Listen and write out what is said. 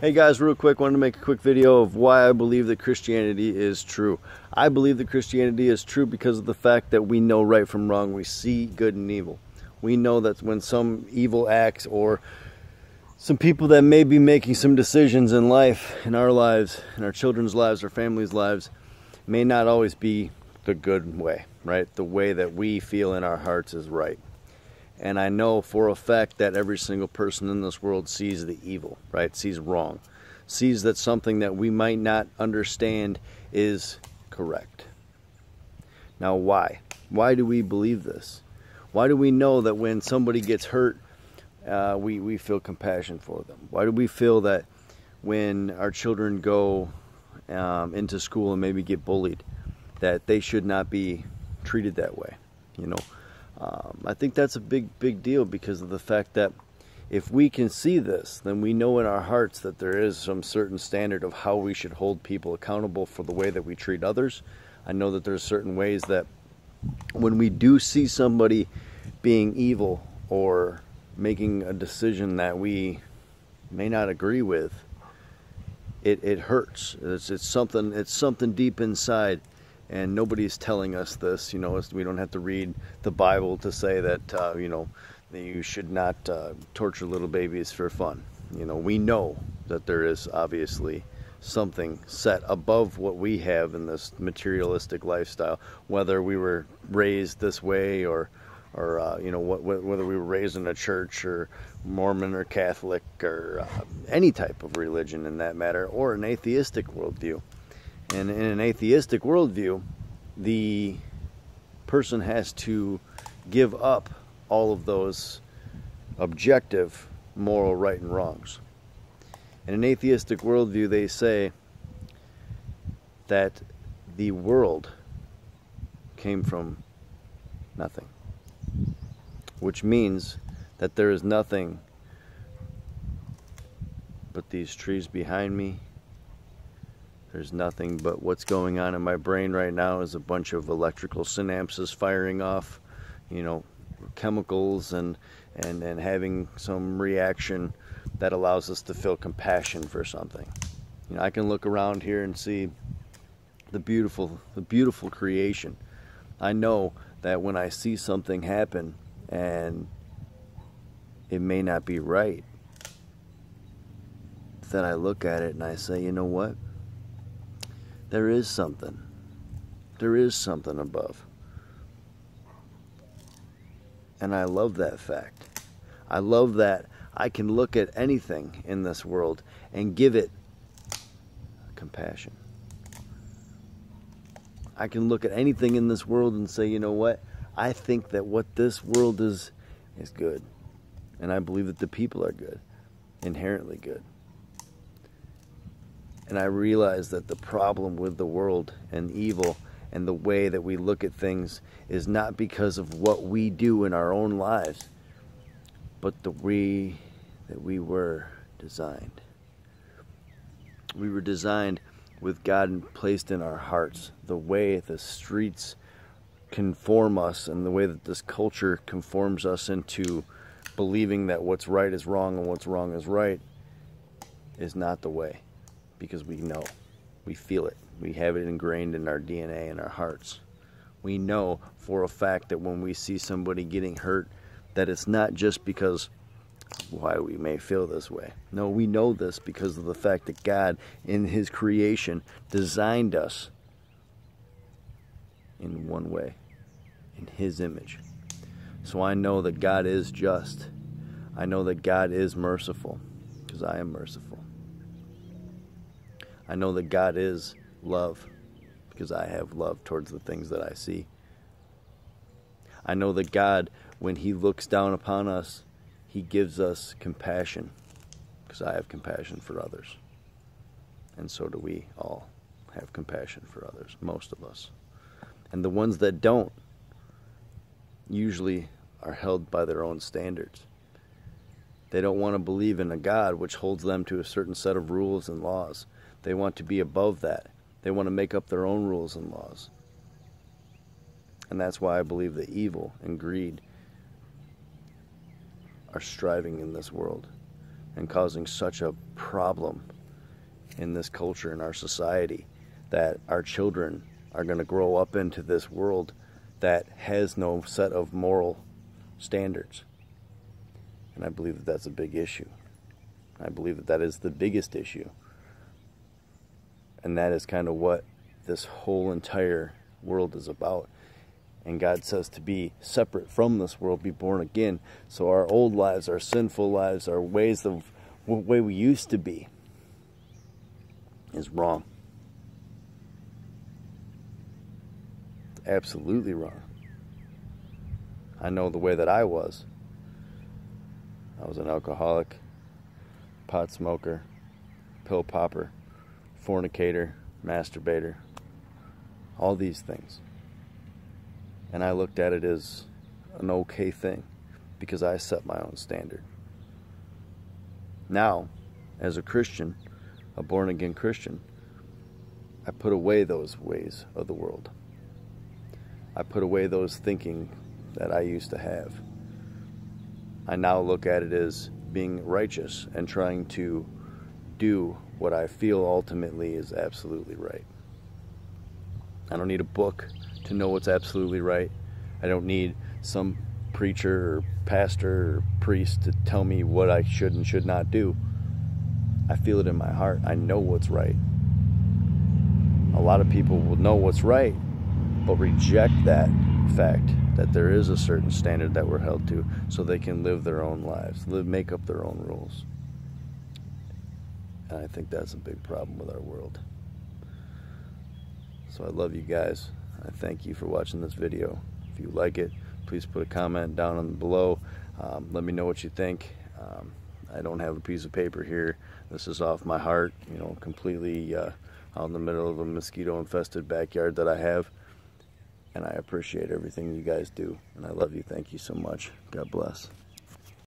Hey guys, real quick, wanted to make a quick video of why I believe that Christianity is true. I believe that Christianity is true because of the fact that we know right from wrong. We see good and evil. We know that when some evil acts or some people that may be making some decisions in life, in our lives, in our children's lives, our families' lives, may not always be the good way, right? The way that we feel in our hearts is right. And I know for a fact that every single person in this world sees the evil, right? Sees wrong. Sees that something that we might not understand is correct. Now why? Why do we believe this? Why do we know that when somebody gets hurt, we feel compassion for them? Why do we feel that when our children go into school and maybe get bullied, that they should not be treated that way, you know? I think that's a big deal because of the fact that if we can see this, then we know in our hearts that there is some certain standard of how we should hold people accountable for the way that we treat others. I know that there's certain ways that when we do see somebody being evil or making a decision that we may not agree with, it hurts. It's something deep inside. And nobody's telling us this, you know. We don't have to read the Bible to say that, you know, that you should not torture little babies for fun. You know, we know that there is obviously something set above what we have in this materialistic lifestyle, whether we were raised this way or you know, whether we were raised in a church or Mormon or Catholic or any type of religion in that matter, or an atheistic worldview. And in an atheistic worldview, the person has to give up all of those objective moral right and wrongs. In an atheistic worldview, they say that the world came from nothing, which means that there is nothing but these trees behind me. There's nothing but what's going on in my brain right now is a bunch of electrical synapses firing off, you know, chemicals and having some reaction that allows us to feel compassion for something. You know, I can look around here and see the beautiful creation. I know that when I see something happen and it may not be right, then I look at it and I say, you know what? There is something. There is something above. And I love that fact. I love that I can look at anything in this world and give it compassion. I can look at anything in this world and say, you know what? I think that what this world is good. And I believe that the people are good, inherently good. And I realize that the problem with the world and evil and the way that we look at things is not because of what we do in our own lives, but the way that we were designed. We were designed with God placed in our hearts. The way the streets conform us and the way that this culture conforms us into believing that what's right is wrong and what's wrong is right is not the way. Because we know, we feel it, we have it ingrained in our DNA and our hearts. We know for a fact that when we see somebody getting hurt, that it's not just because why we may feel this way. No, we know this because of the fact that God, in His creation, designed us in one way, in His image. So I know that God is just. I know that God is merciful, because I am merciful. I know that God is love because I have love towards the things that I see. I know that God, when He looks down upon us, He gives us compassion because I have compassion for others. And so do we all have compassion for others, most of us. And the ones that don't usually are held by their own standards. They don't want to believe in a God which holds them to a certain set of rules and laws. They want to be above that. They want to make up their own rules and laws. And that's why I believe that evil and greed are striving in this world. and causing such a problem in this culture, in our society, that our children are going to grow up into this world that has no set of moral standards. And I believe that that's a big issue. I believe that that is the biggest issue. And that is kind of what this whole entire world is about. And God says to be separate from this world, be born again. So our old lives, our sinful lives, our ways of what way we used to be is wrong. It's absolutely wrong. I know the way that I was. I was an alcoholic, pot smoker, pill popper, fornicator, masturbator, all these things. And I looked at it as an okay thing because I set my own standard. Now, as a Christian, a born-again Christian, I put away those ways of the world. I put away those thinking that I used to have. I now look at it as being righteous and trying to do what I feel ultimately is absolutely right. I don't need a book to know what's absolutely right. I don't need some preacher or pastor or priest to tell me what I should and should not do. I feel it in my heart. I know what's right. A lot of people will know what's right, but reject that fact that there is a certain standard that we're held to so they can live their own lives, make up their own rules. And I think that's a big problem with our world. So I love you guys. I thank you for watching this video. If you like it, please put a comment down below. Let me know what you think. I don't have a piece of paper here. This is off my heart, you know, completely out in the middle of a mosquito-infested backyard that I have. And I appreciate everything you guys do. And I love you. Thank you so much. God bless.